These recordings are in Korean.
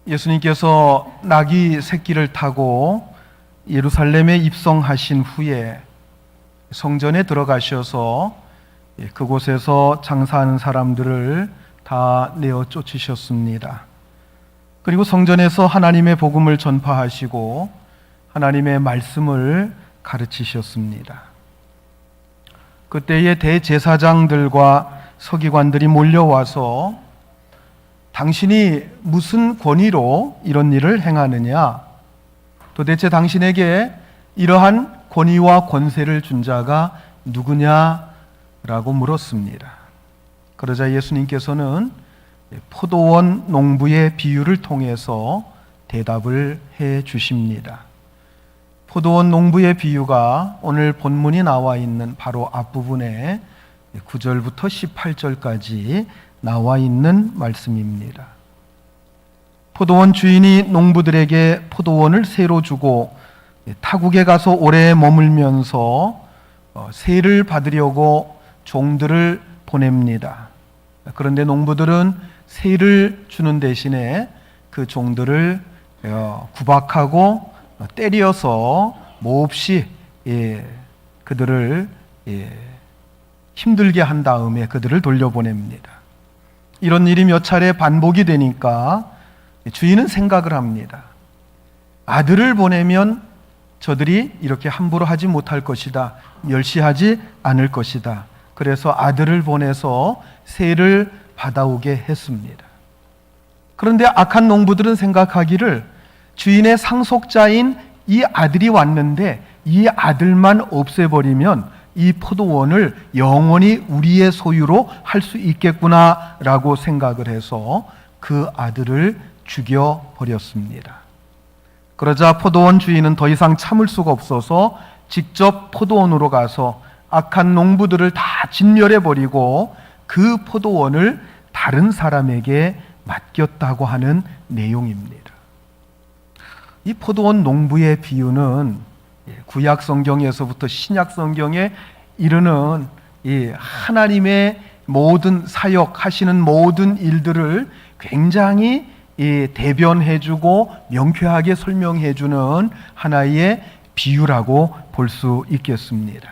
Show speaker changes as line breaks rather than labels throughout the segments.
예수님께서 나귀 새끼를 타고 예루살렘에 입성하신 후에 성전에 들어가셔서 그곳에서 장사하는 사람들을 다 내어 쫓으셨습니다. 그리고 성전에서 하나님의 복음을 전파하시고 하나님의 말씀을 가르치셨습니다. 그때의 대제사장들과 서기관들이 몰려와서 당신이 무슨 권위로 이런 일을 행하느냐? 도대체 당신에게 이러한 권위와 권세를 준 자가 누구냐라고 물었습니다. 그러자 예수님께서는 포도원 농부의 비유를 통해서 대답을 해 주십니다. 포도원 농부의 비유가 오늘 본문이 나와 있는 바로 앞부분에 9절부터 18절까지 나와 있는 말씀입니다. 포도원 주인이 농부들에게 포도원을 새로 주고 타국에 가서 오래 머물면서 세를 받으려고 종들을 보냅니다. 그런데 농부들은 세를 주는 대신에 그 종들을 구박하고 때려서 몹시 그들을 힘들게 한 다음에 그들을 돌려보냅니다. 이런 일이 몇 차례 반복이 되니까 주인은 생각을 합니다. 아들을 보내면 저들이 이렇게 함부로 하지 못할 것이다. 멸시하지 않을 것이다. 그래서 아들을 보내서 세를 받아오게 했습니다. 그런데 악한 농부들은 생각하기를 주인의 상속자인 이 아들이 왔는데 이 아들만 없애버리면 이 포도원을 영원히 우리의 소유로 할 수 있겠구나라고 생각을 해서 그 아들을 죽여버렸습니다. 그러자 포도원 주인은 더 이상 참을 수가 없어서 직접 포도원으로 가서 악한 농부들을 다 진멸해버리고 그 포도원을 다른 사람에게 맡겼다고 하는 내용입니다. 이 포도원 농부의 비유는 구약 성경에서부터 신약 성경에 이르는 이 하나님의 모든 사역하시는 모든 일들을 굉장히 대변해주고 명쾌하게 설명해주는 하나의 비유라고 볼 수 있겠습니다.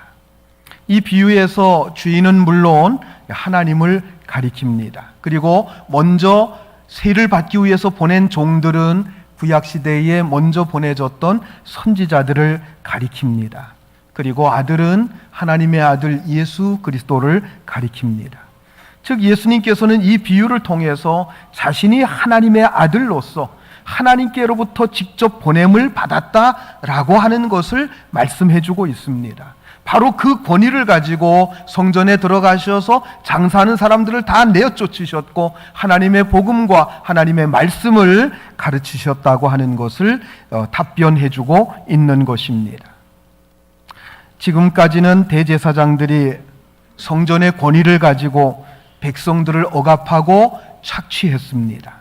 이 비유에서 주인은 물론 하나님을 가리킵니다. 그리고 먼저 세를 받기 위해서 보낸 종들은 구약시대에 먼저 보내졌던 선지자들을 가리킵니다. 그리고 아들은 하나님의 아들 예수 그리스도를 가리킵니다. 즉 예수님께서는 이 비유를 통해서 자신이 하나님의 아들로서 하나님께로부터 직접 보냄을 받았다라고 하는 것을 말씀해주고 있습니다. 바로 그 권위를 가지고 성전에 들어가셔서 장사하는 사람들을 다 내어 쫓으셨고 하나님의 복음과 하나님의 말씀을 가르치셨다고 하는 것을 답변해주고 있는 것입니다. 지금까지는 대제사장들이 성전의 권위를 가지고 백성들을 억압하고 착취했습니다.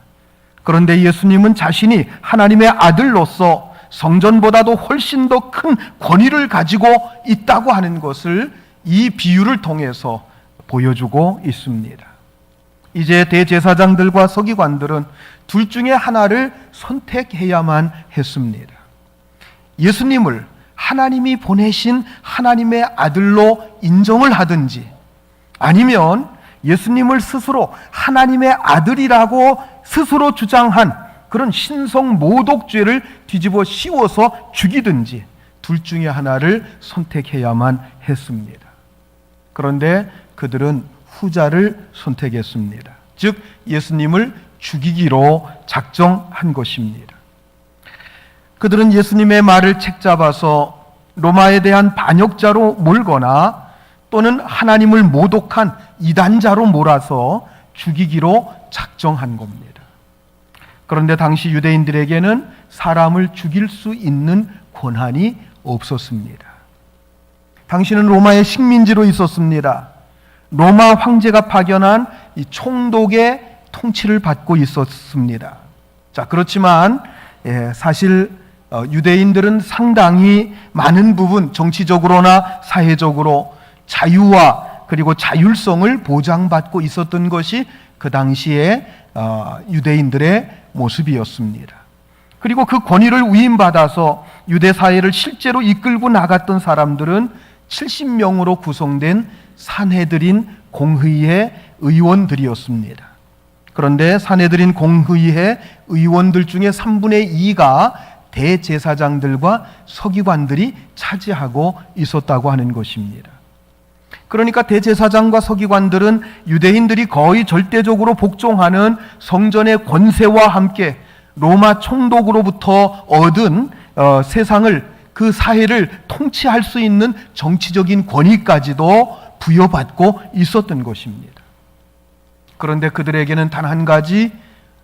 그런데 예수님은 자신이 하나님의 아들로서 성전보다도 훨씬 더 큰 권위를 가지고 있다고 하는 것을 이 비유를 통해서 보여주고 있습니다. 이제 대제사장들과 서기관들은 둘 중에 하나를 선택해야만 했습니다. 예수님을 하나님이 보내신 하나님의 아들로 인정을 하든지 아니면 예수님을 스스로 하나님의 아들이라고 스스로 주장한 그런 신성 모독죄를 뒤집어 씌워서 죽이든지 둘 중에 하나를 선택해야만 했습니다. 그런데 그들은 후자를 선택했습니다. 즉 예수님을 죽이기로 작정한 것입니다. 그들은 예수님의 말을 책잡아서 로마에 대한 반역자로 몰거나 또는 하나님을 모독한 이단자로 몰아서 죽이기로 작정한 겁니다. 그런데 당시 유대인들에게는 사람을 죽일 수 있는 권한이 없었습니다. 당시는 로마의 식민지로 있었습니다. 로마 황제가 파견한 이 총독의 통치를 받고 있었습니다. 자, 그렇지만 사실 유대인들은 상당히 많은 부분 정치적으로나 사회적으로 자유와 그리고 자율성을 보장받고 있었던 것이 그 당시의 유대인들의 모습이었습니다. 그리고 그 권위를 위임받아서 유대 사회를 실제로 이끌고 나갔던 사람들은 70명으로 구성된 산헤드린 공회의 의원들이었습니다. 그런데 산헤드린 공회의 의원들 중에 3분의 2가 대제사장들과 서기관들이 차지하고 있었다고 하는 것입니다. 그러니까 대제사장과 서기관들은 유대인들이 거의 절대적으로 복종하는 성전의 권세와 함께 로마 총독으로부터 얻은 세상을, 그 사회를 통치할 수 있는 정치적인 권위까지도 부여받고 있었던 것입니다. 그런데 그들에게는 단 한 가지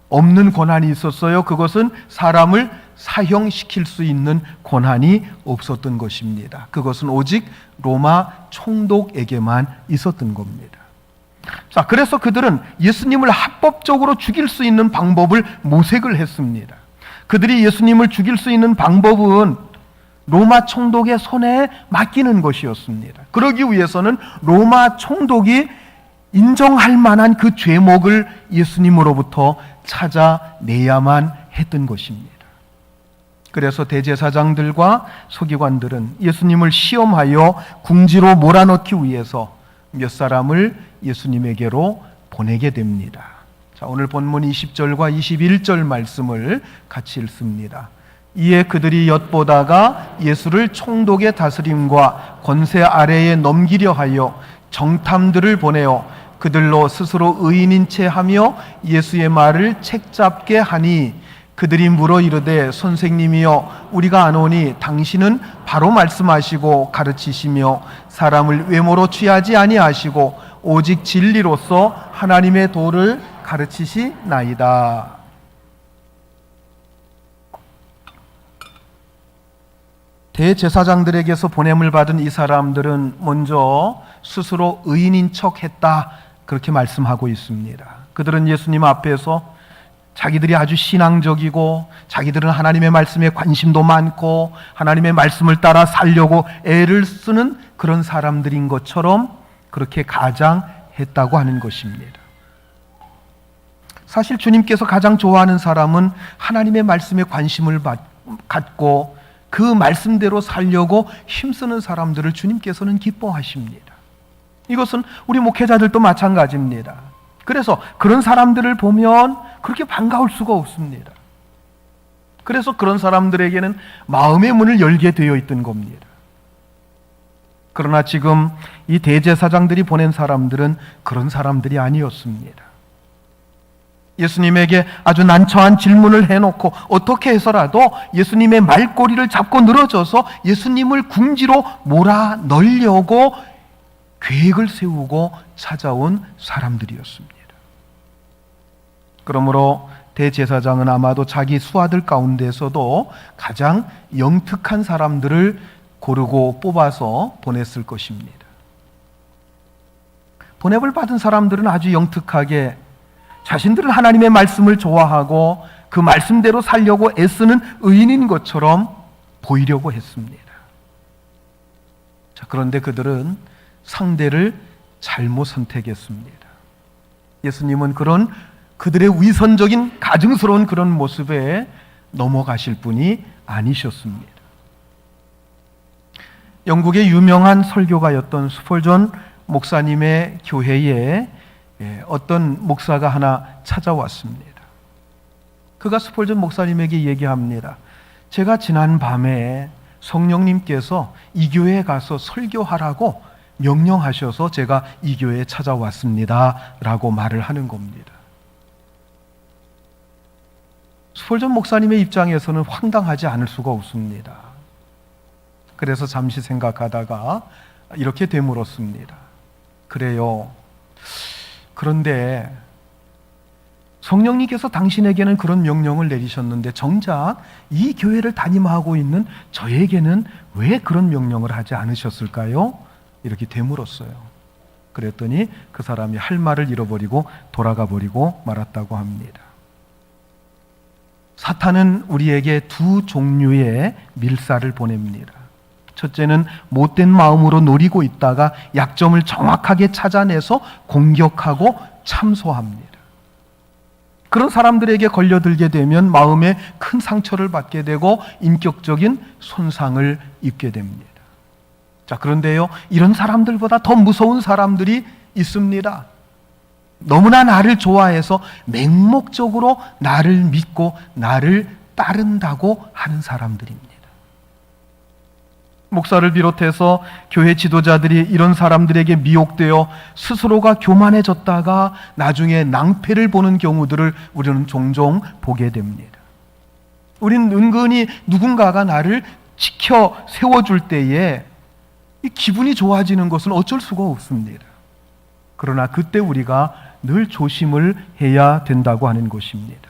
없는 권한이 있었어요. 그것은 사람을 사형시킬 수 있는 권한이 없었던 것입니다. 그것은 오직 로마 총독에게만 있었던 겁니다. 자, 그래서 그들은 예수님을 합법적으로 죽일 수 있는 방법을 모색을 했습니다. 그들이 예수님을 죽일 수 있는 방법은 로마 총독의 손에 맡기는 것이었습니다. 그러기 위해서는 로마 총독이 인정할 만한 그 죄목을 예수님으로부터 찾아내야만 했던 것입니다. 그래서 대제사장들과 서기관들은 예수님을 시험하여 궁지로 몰아넣기 위해서 몇 사람을 예수님에게로 보내게 됩니다. 자, 오늘 본문 20절과 21절 말씀을 같이 읽습니다. 이에 그들이 엿보다가 예수를 총독의 다스림과 권세 아래에 넘기려 하여 정탐들을 보내어 그들로 스스로 의인인 채 하며 예수의 말을 책잡게 하니 그들이 물어 이르되 선생님이여 우리가 아노니 당신은 바로 말씀하시고 가르치시며 사람을 외모로 취하지 아니하시고 오직 진리로서 하나님의 도를 가르치시나이다. 대제사장들에게서 보냄을 받은 이 사람들은 먼저 스스로 의인인 척했다, 그렇게 말씀하고 있습니다. 그들은 예수님 앞에서 자기들이 아주 신앙적이고 자기들은 하나님의 말씀에 관심도 많고 하나님의 말씀을 따라 살려고 애를 쓰는 그런 사람들인 것처럼 그렇게 가장했다고 하는 것입니다. 사실 주님께서 가장 좋아하는 사람은 하나님의 말씀에 관심을 갖고 그 말씀대로 살려고 힘쓰는 사람들을 주님께서는 기뻐하십니다. 이것은 우리 목회자들도 마찬가지입니다. 그래서 그런 사람들을 보면 그렇게 반가울 수가 없습니다. 그래서 그런 사람들에게는 마음의 문을 열게 되어 있던 겁니다. 그러나 지금 이 대제사장들이 보낸 사람들은 그런 사람들이 아니었습니다. 예수님에게 아주 난처한 질문을 해놓고 어떻게 해서라도 예수님의 말꼬리를 잡고 늘어져서 예수님을 궁지로 몰아넣으려고 계획을 세우고 찾아온 사람들이었습니다. 그러므로 대제사장은 아마도 자기 수하들 가운데서도 가장 영특한 사람들을 고르고 뽑아서 보냈을 것입니다. 보냄을 받은 사람들은 아주 영특하게 자신들은 하나님의 말씀을 좋아하고 그 말씀대로 살려고 애쓰는 의인인 것처럼 보이려고 했습니다. 자, 그런데 그들은 상대를 잘못 선택했습니다. 예수님은 그런 그들의 위선적인 가증스러운 그런 모습에 넘어가실 분이 아니셨습니다. 영국의 유명한 설교가였던 스펄전 목사님의 교회에 어떤 목사가 하나 찾아왔습니다. 그가 스펄전 목사님에게 얘기합니다. 제가 지난 밤에 성령님께서 이 교회에 가서 설교하라고 명령하셔서 제가 이 교회에 찾아왔습니다 라고 말을 하는 겁니다. 스펄전 목사님의 입장에서는 황당하지 않을 수가 없습니다. 그래서 잠시 생각하다가 이렇게 되물었습니다. 그래요. 그런데 성령님께서 당신에게는 그런 명령을 내리셨는데 정작 이 교회를 담임하고 있는 저에게는 왜 그런 명령을 하지 않으셨을까요? 이렇게 되물었어요. 그랬더니 그 사람이 할 말을 잃어버리고 돌아가 버리고 말았다고 합니다. 사탄은 우리에게 두 종류의 밀사를 보냅니다. 첫째는 못된 마음으로 노리고 있다가 약점을 정확하게 찾아내서 공격하고 참소합니다. 그런 사람들에게 걸려들게 되면 마음에 큰 상처를 받게 되고 인격적인 손상을 입게 됩니다. 자, 그런데요, 이런 사람들보다 더 무서운 사람들이 있습니다. 너무나 나를 좋아해서 맹목적으로 나를 믿고 나를 따른다고 하는 사람들입니다. 목사를 비롯해서 교회 지도자들이 이런 사람들에게 미혹되어 스스로가 교만해졌다가 나중에 낭패를 보는 경우들을 우리는 종종 보게 됩니다. 우리는 은근히 누군가가 나를 지켜 세워줄 때에 이 기분이 좋아지는 것은 어쩔 수가 없습니다. 그러나 그때 우리가 늘 조심을 해야 된다고 하는 것입니다.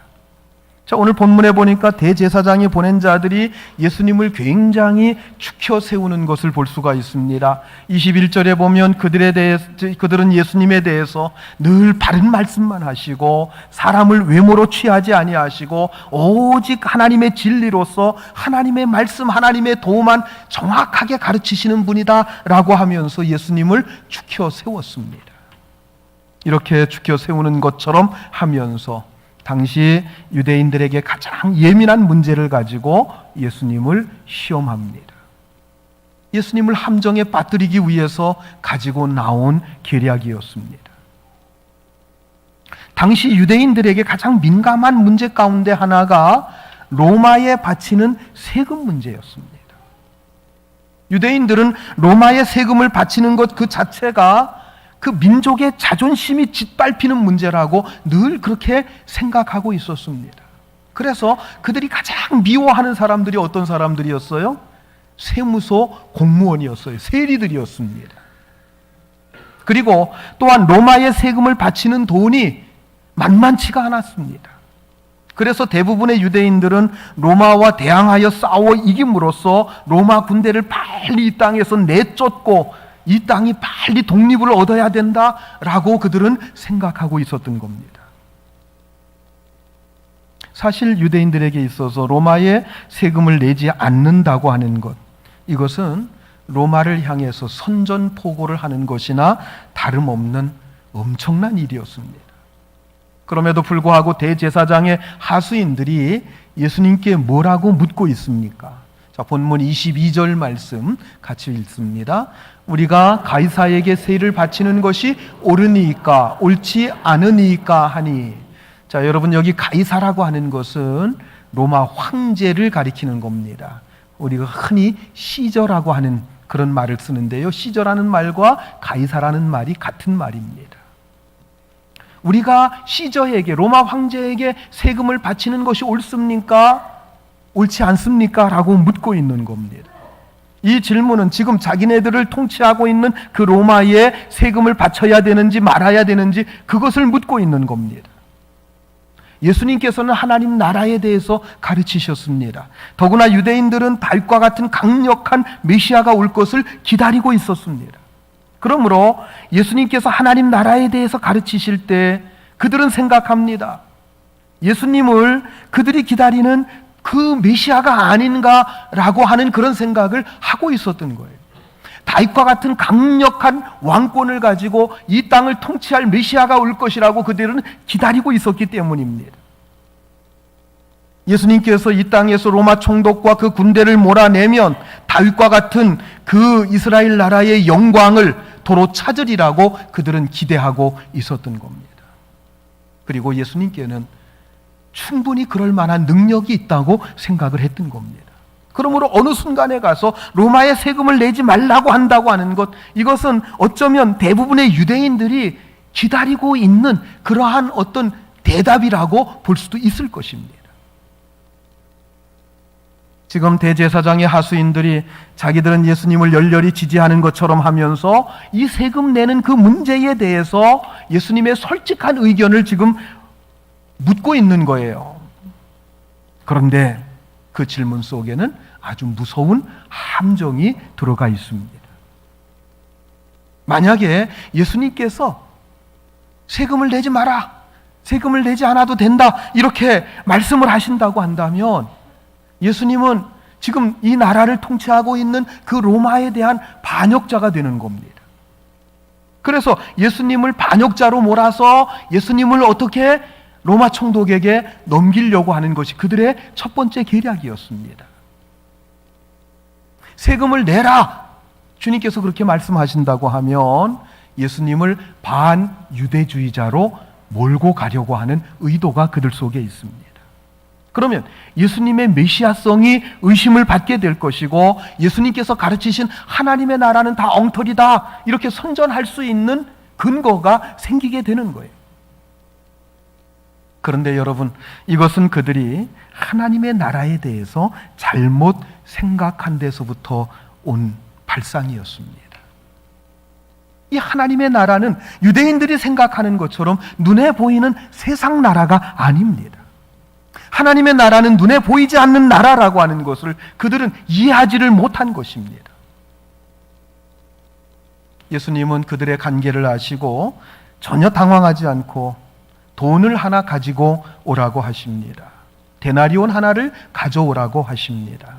자, 오늘 본문에 보니까 대제사장이 보낸 자들이 예수님을 굉장히 추켜 세우는 것을 볼 수가 있습니다. 21절에 보면 그들은 예수님에 대해서 늘 바른 말씀만 하시고 사람을 외모로 취하지 아니하시고 오직 하나님의 진리로서 하나님의 말씀, 하나님의 도만 정확하게 가르치시는 분이다라고 하면서 예수님을 추켜 세웠습니다. 이렇게 추켜 세우는 것처럼 하면서 당시 유대인들에게 가장 예민한 문제를 가지고 예수님을 시험합니다. 예수님을 함정에 빠뜨리기 위해서 가지고 나온 계략이었습니다. 당시 유대인들에게 가장 민감한 문제 가운데 하나가 로마에 바치는 세금 문제였습니다. 유대인들은 로마에 세금을 바치는 것 그 자체가 그 민족의 자존심이 짓밟히는 문제라고 늘 그렇게 생각하고 있었습니다. 그래서 그들이 가장 미워하는 사람들이 어떤 사람들이었어요? 세무서 공무원이었어요. 세리들이었습니다. 그리고 또한 로마의 세금을 바치는 돈이 만만치가 않았습니다. 그래서 대부분의 유대인들은 로마와 대항하여 싸워 이김으로써 로마 군대를 빨리 이 땅에서 내쫓고 이 땅이 빨리 독립을 얻어야 된다라고 그들은 생각하고 있었던 겁니다. 사실 유대인들에게 있어서 로마에 세금을 내지 않는다고 하는 것, 이것은 로마를 향해서 선전포고를 하는 것이나 다름없는 엄청난 일이었습니다. 그럼에도 불구하고 대제사장의 하수인들이 예수님께 뭐라고 묻고 있습니까? 자, 본문 22절 말씀 같이 읽습니다. 우리가 가이사에게 세를 바치는 것이 옳으니까 옳지 않으니까 하니. 자, 여러분, 여기 가이사라고 하는 것은 로마 황제를 가리키는 겁니다. 우리가 흔히 시저라고 하는 그런 말을 쓰는데요, 시저라는 말과 가이사라는 말이 같은 말입니다. 우리가 시저에게, 로마 황제에게 세금을 바치는 것이 옳습니까? 옳지 않습니까? 라고 묻고 있는 겁니다. 이 질문은 지금 자기네들을 통치하고 있는 그 로마에 세금을 바쳐야 되는지 말아야 되는지 그것을 묻고 있는 겁니다. 예수님께서는 하나님 나라에 대해서 가르치셨습니다. 더구나 유대인들은 다윗과 같은 강력한 메시아가 올 것을 기다리고 있었습니다. 그러므로 예수님께서 하나님 나라에 대해서 가르치실 때 그들은 생각합니다. 예수님을 그들이 기다리는 그 메시아가 아닌가라고 하는 그런 생각을 하고 있었던 거예요. 다윗과 같은 강력한 왕권을 가지고 이 땅을 통치할 메시아가 올 것이라고 그들은 기다리고 있었기 때문입니다. 예수님께서 이 땅에서 로마 총독과 그 군대를 몰아내면 다윗과 같은 그 이스라엘 나라의 영광을 도로 찾으리라고 그들은 기대하고 있었던 겁니다. 그리고 예수님께는 충분히 그럴 만한 능력이 있다고 생각을 했던 겁니다. 그러므로 어느 순간에 가서 로마의 세금을 내지 말라고 한다고 하는 것, 이것은 어쩌면 대부분의 유대인들이 기다리고 있는 그러한 어떤 대답이라고 볼 수도 있을 것입니다. 지금 대제사장의 하수인들이 자기들은 예수님을 열렬히 지지하는 것처럼 하면서 이 세금 내는 그 문제에 대해서 예수님의 솔직한 의견을 지금 묻고 있는 거예요. 그런데 그 질문 속에는 아주 무서운 함정이 들어가 있습니다. 만약에 예수님께서 세금을 내지 마라, 세금을 내지 않아도 된다, 이렇게 말씀을 하신다고 한다면 예수님은 지금 이 나라를 통치하고 있는 그 로마에 대한 반역자가 되는 겁니다. 그래서 예수님을 반역자로 몰아서 예수님을 어떻게 로마 총독에게 넘기려고 하는 것이 그들의 첫 번째 계략이었습니다. 세금을 내라! 주님께서 그렇게 말씀하신다고 하면 예수님을 반유대주의자로 몰고 가려고 하는 의도가 그들 속에 있습니다. 그러면 예수님의 메시아성이 의심을 받게 될 것이고 예수님께서 가르치신 하나님의 나라는 다 엉터리다 이렇게 선전할 수 있는 근거가 생기게 되는 거예요. 그런데 여러분, 이것은 그들이 하나님의 나라에 대해서 잘못 생각한 데서부터 온 발상이었습니다. 이 하나님의 나라는 유대인들이 생각하는 것처럼 눈에 보이는 세상 나라가 아닙니다. 하나님의 나라는 눈에 보이지 않는 나라라고 하는 것을 그들은 이해하지를 못한 것입니다. 예수님은 그들의 간계를 아시고 전혀 당황하지 않고 돈을 하나 가지고 오라고 하십니다. 데나리온 하나를 가져오라고 하십니다.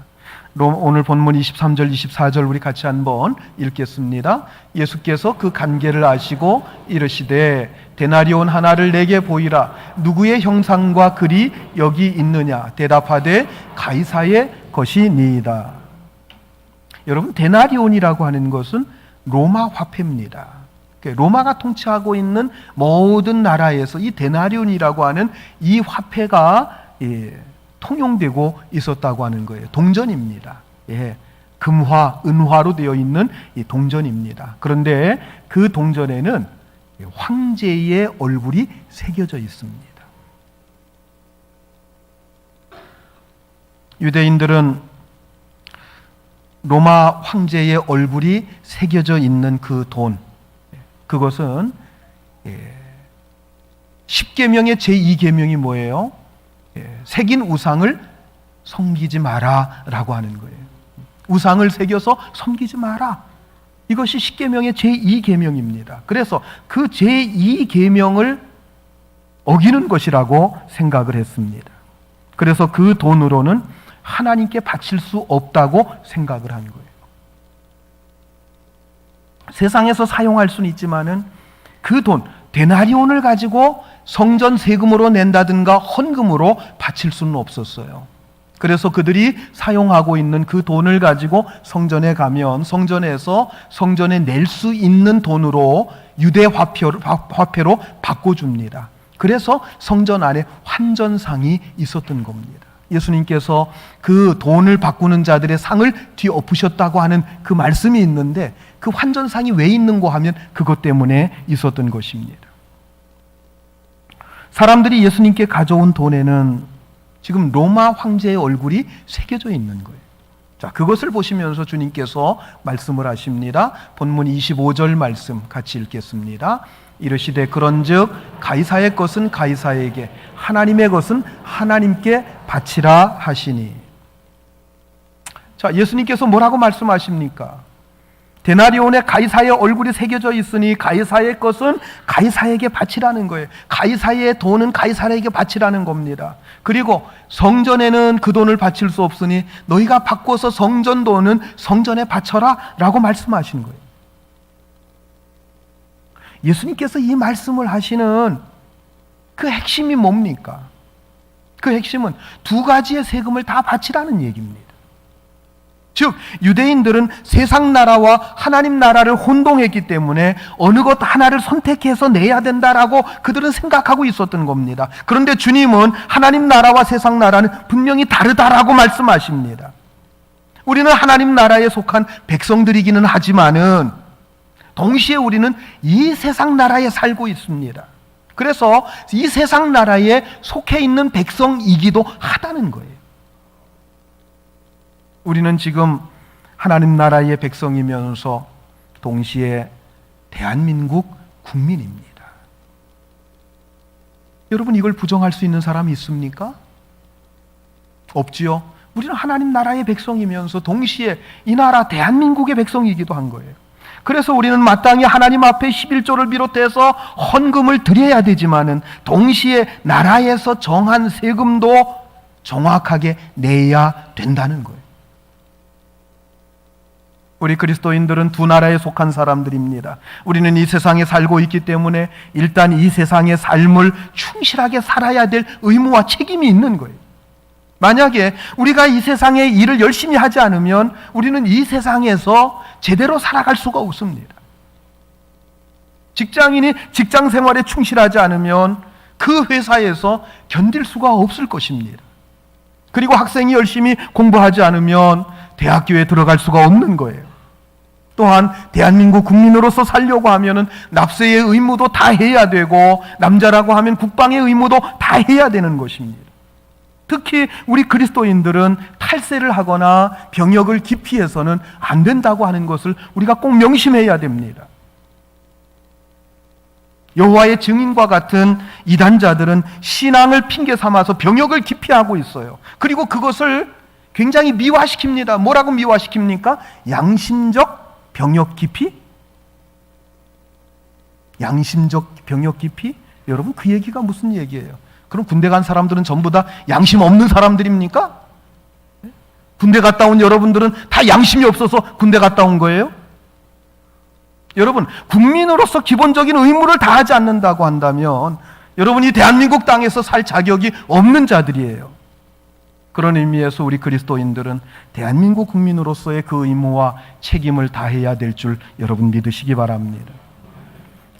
오늘 본문 23절, 24절 우리 같이 한번 읽겠습니다. 예수께서 그 간계를 아시고 이르시되 데나리온 하나를 내게 보이라. 누구의 형상과 글이 여기 있느냐? 대답하되 가이사의 것이니이다. 여러분, 데나리온이라고 하는 것은 로마 화폐입니다. 로마가 통치하고 있는 모든 나라에서 이 데나리온이라고 하는 이 화폐가 통용되고 있었다고 하는 거예요. 동전입니다. 금화, 은화로 되어 있는 이 동전입니다. 그런데 그 동전에는 황제의 얼굴이 새겨져 있습니다. 유대인들은 로마 황제의 얼굴이 새겨져 있는 그 돈, 그것은 10계명의 제2계명이 뭐예요? 새긴 우상을 섬기지 마라 라고 하는 거예요. 우상을 새겨서 섬기지 마라. 이것이 10계명의 제2계명입니다. 그래서 그 제2계명을 어기는 것이라고 생각을 했습니다. 그래서 그 돈으로는 하나님께 바칠 수 없다고 생각을 한 거예요. 세상에서 사용할 수는 있지만은 그 돈, 데나리온을 가지고 성전 세금으로 낸다든가 헌금으로 바칠 수는 없었어요. 그래서 그들이 사용하고 있는 그 돈을 가지고 성전에 가면 성전에서 성전에 낼 수 있는 돈으로 유대 화폐로 바꿔줍니다. 그래서 성전 안에 환전상이 있었던 겁니다. 예수님께서 그 돈을 바꾸는 자들의 상을 뒤엎으셨다고 하는 그 말씀이 있는데 그 환전상이 왜 있는고 하면 그것 때문에 있었던 것입니다. 사람들이 예수님께 가져온 돈에는 지금 로마 황제의 얼굴이 새겨져 있는 거예요. 자, 그것을 보시면서 주님께서 말씀을 하십니다. 본문 25절 말씀 같이 읽겠습니다. 이르시되 그런즉 가이사의 것은 가이사에게 하나님의 것은 하나님께 바치라 하시니. 자, 예수님께서 뭐라고 말씀하십니까? 데나리온에 가이사의 얼굴이 새겨져 있으니 가이사의 것은 가이사에게 바치라는 거예요. 가이사의 돈은 가이사에게 바치라는 겁니다. 그리고 성전에는 그 돈을 바칠 수 없으니 너희가 바꿔서 성전 돈은 성전에 바쳐라 라고 말씀하시는 거예요. 예수님께서 이 말씀을 하시는 그 핵심이 뭡니까? 그 핵심은 두 가지의 세금을 다 바치라는 얘기입니다. 즉 유대인들은 세상 나라와 하나님 나라를 혼동했기 때문에 어느 것 하나를 선택해서 내야 된다라고 그들은 생각하고 있었던 겁니다. 그런데 주님은 하나님 나라와 세상 나라는 분명히 다르다라고 말씀하십니다. 우리는 하나님 나라에 속한 백성들이기는 하지만은 동시에 우리는 이 세상 나라에 살고 있습니다. 그래서 이 세상 나라에 속해 있는 백성이기도 하다는 거예요. 우리는 지금 하나님 나라의 백성이면서 동시에 대한민국 국민입니다. 여러분, 이걸 부정할 수 있는 사람이 있습니까? 없지요. 우리는 하나님 나라의 백성이면서 동시에 이 나라 대한민국의 백성이기도 한 거예요. 그래서 우리는 마땅히 하나님 앞에 11조를 비롯해서 헌금을 드려야 되지만은 동시에 나라에서 정한 세금도 정확하게 내야 된다는 거예요. 우리 그리스도인들은 두 나라에 속한 사람들입니다. 우리는 이 세상에 살고 있기 때문에 일단 이 세상의 삶을 충실하게 살아야 될 의무와 책임이 있는 거예요. 만약에 우리가 이 세상의 일을 열심히 하지 않으면 우리는 이 세상에서 제대로 살아갈 수가 없습니다. 직장인이 직장 생활에 충실하지 않으면 그 회사에서 견딜 수가 없을 것입니다. 그리고 학생이 열심히 공부하지 않으면 대학교에 들어갈 수가 없는 거예요. 또한 대한민국 국민으로서 살려고 하면은 납세의 의무도 다 해야 되고, 남자라고 하면 국방의 의무도 다 해야 되는 것입니다. 특히 우리 그리스도인들은 탈세를 하거나 병역을 기피해서는 안 된다고 하는 것을 우리가 꼭 명심해야 됩니다. 여호와의 증인과 같은 이단자들은 신앙을 핑계 삼아서 병역을 기피하고 있어요. 그리고 그것을 굉장히 미화시킵니다. 뭐라고 미화시킵니까? 양심적 병역 기피? 양심적 병역 기피? 여러분, 그 얘기가 무슨 얘기예요? 그럼 군대 간 사람들은 전부 다 양심 없는 사람들입니까? 군대 갔다 온 여러분들은 다 양심이 없어서 군대 갔다 온 거예요? 여러분, 국민으로서 기본적인 의무를 다하지 않는다고 한다면 여러분이 대한민국 땅에서 살 자격이 없는 자들이에요. 그런 의미에서 우리 그리스도인들은 대한민국 국민으로서의 그 의무와 책임을 다해야 될 줄 여러분 믿으시기 바랍니다.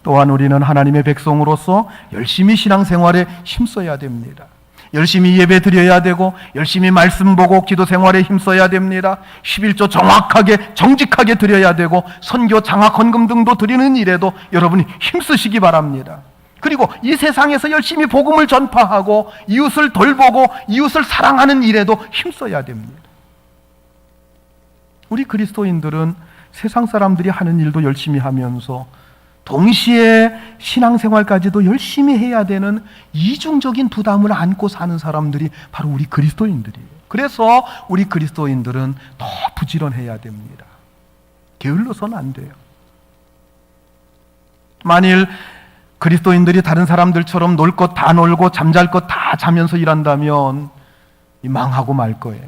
또한 우리는 하나님의 백성으로서 열심히 신앙생활에 힘써야 됩니다. 열심히 예배 드려야 되고, 열심히 말씀 보고 기도 생활에 힘써야 됩니다. 11조 정확하게 정직하게 드려야 되고, 선교 장학 헌금 등도 드리는 일에도 여러분이 힘쓰시기 바랍니다. 그리고 이 세상에서 열심히 복음을 전파하고 이웃을 돌보고 이웃을 사랑하는 일에도 힘써야 됩니다. 우리 그리스도인들은 세상 사람들이 하는 일도 열심히 하면서 동시에 신앙생활까지도 열심히 해야 되는 이중적인 부담을 안고 사는 사람들이 바로 우리 그리스도인들이에요. 그래서 우리 그리스도인들은 더 부지런해야 됩니다. 게을러서는 안 돼요. 만일 그리스도인들이 다른 사람들처럼 놀 것 다 놀고 잠잘 것 다 자면서 일한다면 망하고 말 거예요.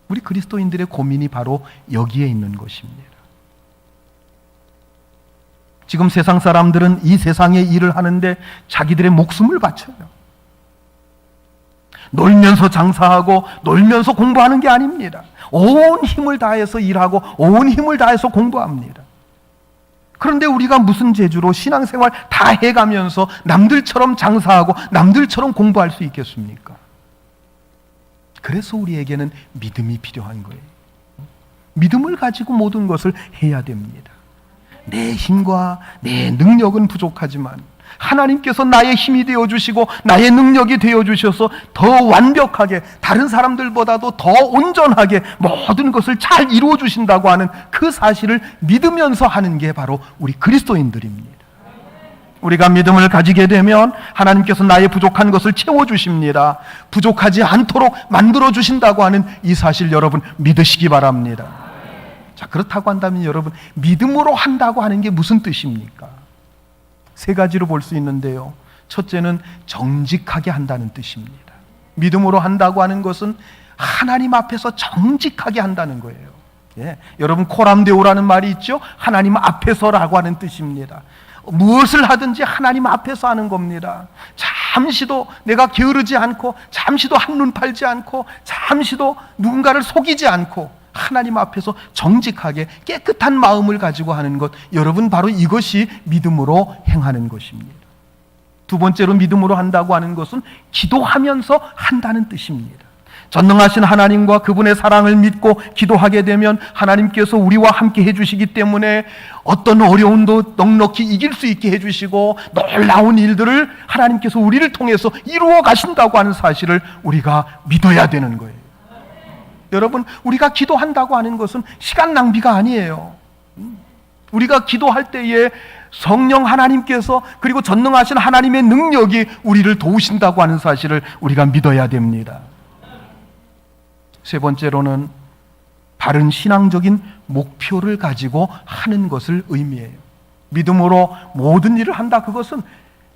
우리 그리스도인들의 고민이 바로 여기에 있는 것입니다. 지금 세상 사람들은 이 세상의 일을 하는데 자기들의 목숨을 바쳐요. 놀면서 장사하고 놀면서 공부하는 게 아닙니다. 온 힘을 다해서 일하고 온 힘을 다해서 공부합니다. 그런데 우리가 무슨 재주로 신앙생활 다 해가면서 남들처럼 장사하고 남들처럼 공부할 수 있겠습니까? 그래서 우리에게는 믿음이 필요한 거예요. 믿음을 가지고 모든 것을 해야 됩니다. 내 힘과 내 능력은 부족하지만 하나님께서 나의 힘이 되어주시고 나의 능력이 되어주셔서 더 완벽하게, 다른 사람들보다도 더 온전하게 모든 것을 잘 이루어주신다고 하는 그 사실을 믿으면서 하는 게 바로 우리 그리스도인들입니다. 우리가 믿음을 가지게 되면 하나님께서 나의 부족한 것을 채워주십니다. 부족하지 않도록 만들어주신다고 하는 이 사실 여러분 믿으시기 바랍니다. 자, 그렇다고 한다면 여러분, 믿음으로 한다고 하는 게 무슨 뜻입니까? 세 가지로 볼 수 있는데요. 첫째는 정직하게 한다는 뜻입니다. 믿음으로 한다고 하는 것은 하나님 앞에서 정직하게 한다는 거예요. 예, 여러분, 코람데오라는 말이 있죠? 하나님 앞에서라고 하는 뜻입니다. 무엇을 하든지 하나님 앞에서 하는 겁니다. 잠시도 내가 게으르지 않고, 잠시도 한눈 팔지 않고, 잠시도 누군가를 속이지 않고 하나님 앞에서 정직하게 깨끗한 마음을 가지고 하는 것, 여러분, 바로 이것이 믿음으로 행하는 것입니다. 두 번째로 믿음으로 한다고 하는 것은 기도하면서 한다는 뜻입니다. 전능하신 하나님과 그분의 사랑을 믿고 기도하게 되면 하나님께서 우리와 함께 해주시기 때문에 어떤 어려움도 넉넉히 이길 수 있게 해주시고 놀라운 일들을 하나님께서 우리를 통해서 이루어 가신다고 하는 사실을 우리가 믿어야 되는 거예요. 여러분, 우리가 기도한다고 하는 것은 시간 낭비가 아니에요. 우리가 기도할 때에 성령 하나님께서, 그리고 전능하신 하나님의 능력이 우리를 도우신다고 하는 사실을 우리가 믿어야 됩니다. 세 번째로는 바른 신앙적인 목표를 가지고 하는 것을 의미해요. 믿음으로 모든 일을 한다, 그것은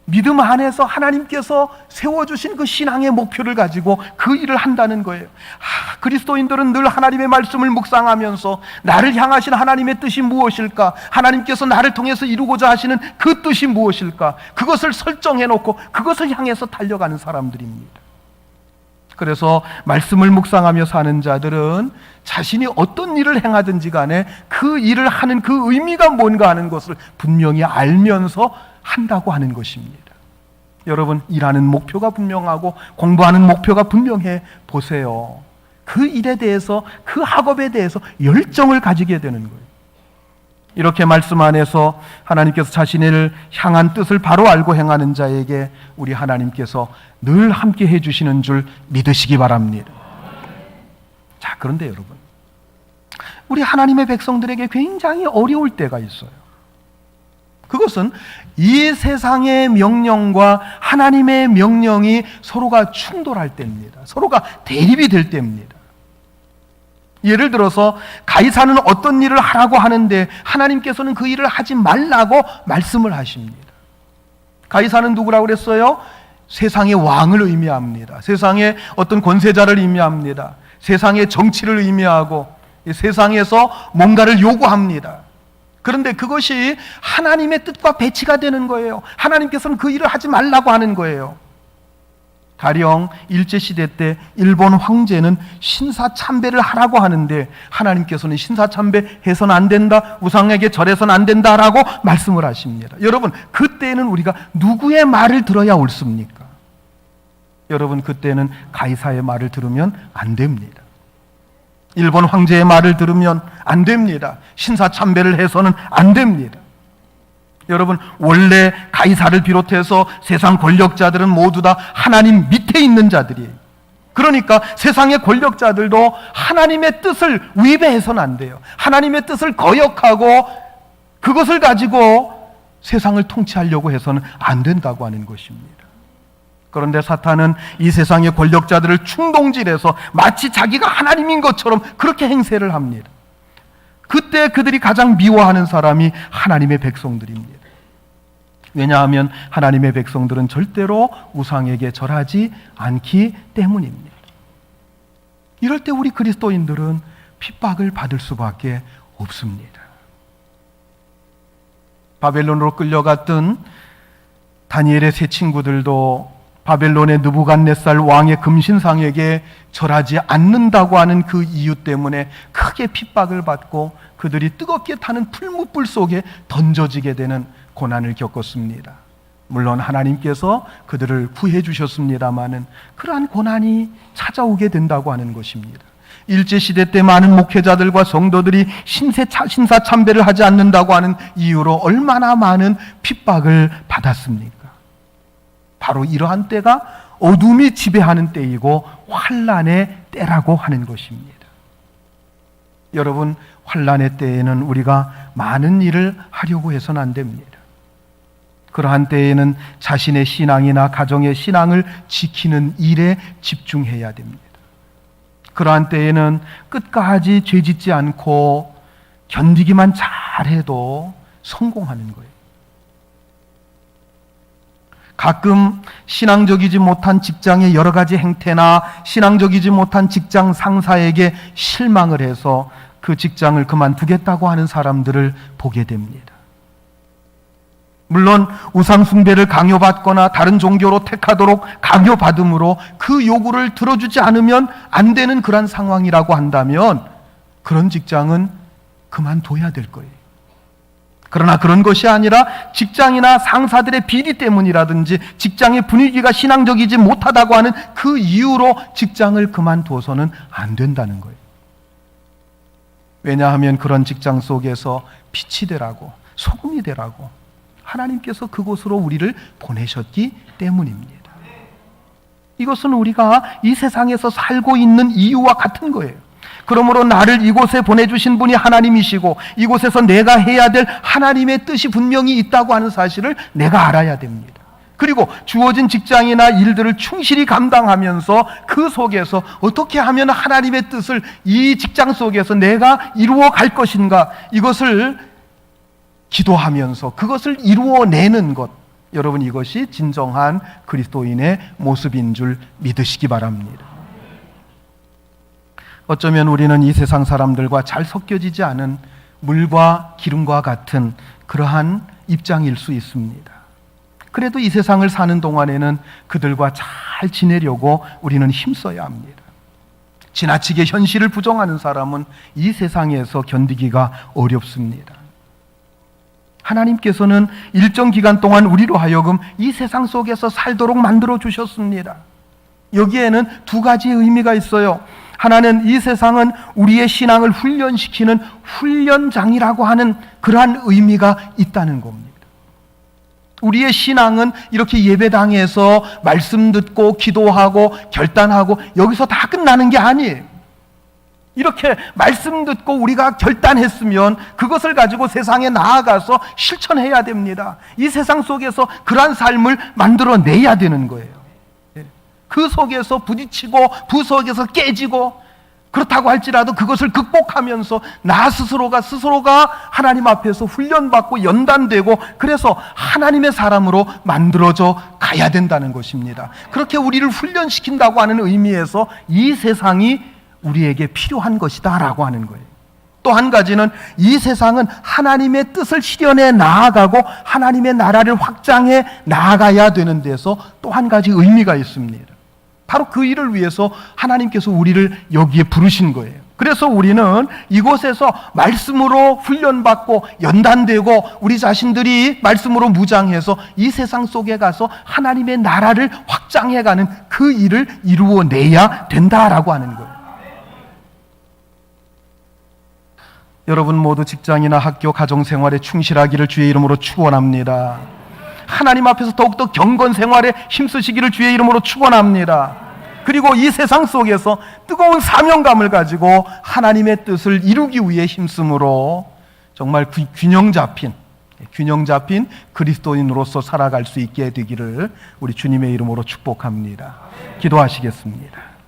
믿음 안에서 하나님께서 세워주신 그 신앙의 목표를 가지고 그 일을 한다는 거예요. 그리스도인들은 늘 하나님의 말씀을 묵상하면서 나를 향하신 하나님의 뜻이 무엇일까? 하나님께서 나를 통해서 이루고자 하시는 그 뜻이 무엇일까? 그것을 설정해 놓고 그것을 향해서 달려가는 사람들입니다. 그래서 말씀을 묵상하며 사는 자들은 자신이 어떤 일을 행하든지 간에 그 일을 하는 그 의미가 뭔가 하는 것을 분명히 알면서 한다고 하는 것입니다. 여러분, 일하는 목표가 분명하고 공부하는 목표가 분명해 보세요. 그 일에 대해서, 그 학업에 대해서 열정을 가지게 되는 거예요. 이렇게 말씀 안에서 하나님께서 자신을 향한 뜻을 바로 알고 행하는 자에게 우리 하나님께서 늘 함께 해주시는 줄 믿으시기 바랍니다. 자, 그런데 여러분, 우리 하나님의 백성들에게 굉장히 어려울 때가 있어요. 그것은 이 세상의 명령과 하나님의 명령이 서로가 충돌할 때입니다. 서로가 대립이 될 때입니다. 예를 들어서 가이사는 어떤 일을 하라고 하는데 하나님께서는 그 일을 하지 말라고 말씀을 하십니다. 가이사는 누구라고 그랬어요? 세상의 왕을 의미합니다. 세상의 어떤 권세자를 의미합니다. 세상의 정치를 의미하고 세상에서 뭔가를 요구합니다. 그런데 그것이 하나님의 뜻과 배치가 되는 거예요. 하나님께서는 그 일을 하지 말라고 하는 거예요. 가령 일제시대 때 일본 황제는 신사참배를 하라고 하는데 하나님께서는 신사참배 해서는 안 된다, 우상에게 절해서는 안 된다라고 말씀을 하십니다. 여러분, 그때는 우리가 누구의 말을 들어야 옳습니까? 여러분, 그때는 가이사의 말을 들으면 안 됩니다. 일본 황제의 말을 들으면 안 됩니다. 신사참배를 해서는 안 됩니다. 여러분, 원래 가이사를 비롯해서 세상 권력자들은 모두 다 하나님 밑에 있는 자들이에요. 그러니까 세상의 권력자들도 하나님의 뜻을 위배해서는 안 돼요. 하나님의 뜻을 거역하고 그것을 가지고 세상을 통치하려고 해서는 안 된다고 하는 것입니다. 그런데 사탄은 이 세상의 권력자들을 충동질해서 마치 자기가 하나님인 것처럼 그렇게 행세를 합니다. 그때 그들이 가장 미워하는 사람이 하나님의 백성들입니다. 왜냐하면 하나님의 백성들은 절대로 우상에게 절하지 않기 때문입니다. 이럴 때 우리 그리스도인들은 핍박을 받을 수밖에 없습니다. 바벨론으로 끌려갔던 다니엘의 세 친구들도 바벨론의 느부갓네살 왕의 금신상에게 절하지 않는다고 하는 그 이유 때문에 크게 핍박을 받고 그들이 뜨겁게 타는 풀무불 속에 던져지게 되는 고난을 겪었습니다. 물론 하나님께서 그들을 구해 주셨습니다마는 그러한 고난이 찾아오게 된다고 하는 것입니다. 일제시대 때 많은 목회자들과 성도들이 신사참배를 하지 않는다고 하는 이유로 얼마나 많은 핍박을 받았습니까? 바로 이러한 때가 어둠이 지배하는 때이고 환난의 때라고 하는 것입니다. 여러분, 환난의 때에는 우리가 많은 일을 하려고 해서는 안 됩니다. 그러한 때에는 자신의 신앙이나 가정의 신앙을 지키는 일에 집중해야 됩니다. 그러한 때에는 끝까지 죄짓지 않고 견디기만 잘해도 성공하는 거예요. 가끔 신앙적이지 못한 직장의 여러 가지 행태나 신앙적이지 못한 직장 상사에게 실망을 해서 그 직장을 그만두겠다고 하는 사람들을 보게 됩니다. 물론 우상 숭배를 강요받거나 다른 종교로 택하도록 강요받음으로 그 요구를 들어주지 않으면 안 되는 그런 상황이라고 한다면 그런 직장은 그만둬야 될 거예요. 그러나 그런 것이 아니라 직장이나 상사들의 비리 때문이라든지 직장의 분위기가 신앙적이지 못하다고 하는 그 이유로 직장을 그만둬서는 안 된다는 거예요. 왜냐하면 그런 직장 속에서 빛이 되라고, 소금이 되라고 하나님께서 그곳으로 우리를 보내셨기 때문입니다. 이것은 우리가 이 세상에서 살고 있는 이유와 같은 거예요. 그러므로 나를 이곳에 보내주신 분이 하나님이시고 이곳에서 내가 해야 될 하나님의 뜻이 분명히 있다고 하는 사실을 내가 알아야 됩니다. 그리고 주어진 직장이나 일들을 충실히 감당하면서 그 속에서 어떻게 하면 하나님의 뜻을 이 직장 속에서 내가 이루어 갈 것인가, 이것을 기도하면서 그것을 이루어내는 것, 여러분, 이것이 진정한 그리스도인의 모습인 줄 믿으시기 바랍니다. 어쩌면 우리는 이 세상 사람들과 잘 섞여지지 않은 물과 기름과 같은 그러한 입장일 수 있습니다. 그래도 이 세상을 사는 동안에는 그들과 잘 지내려고 우리는 힘써야 합니다. 지나치게 현실을 부정하는 사람은 이 세상에서 견디기가 어렵습니다. 하나님께서는 일정 기간 동안 우리로 하여금 이 세상 속에서 살도록 만들어 주셨습니다. 여기에는 두 가지 의미가 있어요. 하나는 이 세상은 우리의 신앙을 훈련시키는 훈련장이라고 하는 그러한 의미가 있다는 겁니다. 우리의 신앙은 이렇게 예배당에서 말씀 듣고 기도하고 결단하고 여기서 다 끝나는 게 아니에요. 이렇게 말씀 듣고 우리가 결단했으면 그것을 가지고 세상에 나아가서 실천해야 됩니다. 이 세상 속에서 그러한 삶을 만들어내야 되는 거예요. 그 속에서 부딪히고 부속에서 깨지고, 그렇다고 할지라도 그것을 극복하면서 나 스스로가 하나님 앞에서 훈련받고 연단되고, 그래서 하나님의 사람으로 만들어져 가야 된다는 것입니다. 그렇게 우리를 훈련시킨다고 하는 의미에서 이 세상이 우리에게 필요한 것이다 라고 하는 거예요. 또 한 가지는 이 세상은 하나님의 뜻을 실현해 나아가고 하나님의 나라를 확장해 나아가야 되는 데서 또 한 가지 의미가 있습니다. 바로 그 일을 위해서 하나님께서 우리를 여기에 부르신 거예요. 그래서 우리는 이곳에서 말씀으로 훈련받고 연단되고 우리 자신들이 말씀으로 무장해서 이 세상 속에 가서 하나님의 나라를 확장해가는 그 일을 이루어내야 된다라고 하는 거예요. 여러분 모두 직장이나 학교, 가정생활에 충실하기를 주의 이름으로 축원합니다. 하나님 앞에서 더욱더 경건 생활에 힘쓰시기를 주의 이름으로 축원합니다. 그리고 이 세상 속에서 뜨거운 사명감을 가지고 하나님의 뜻을 이루기 위해 힘쓰므로 정말 균형 잡힌 그리스도인으로서 살아갈 수 있게 되기를 우리 주님의 이름으로 축복합니다. 기도하시겠습니다.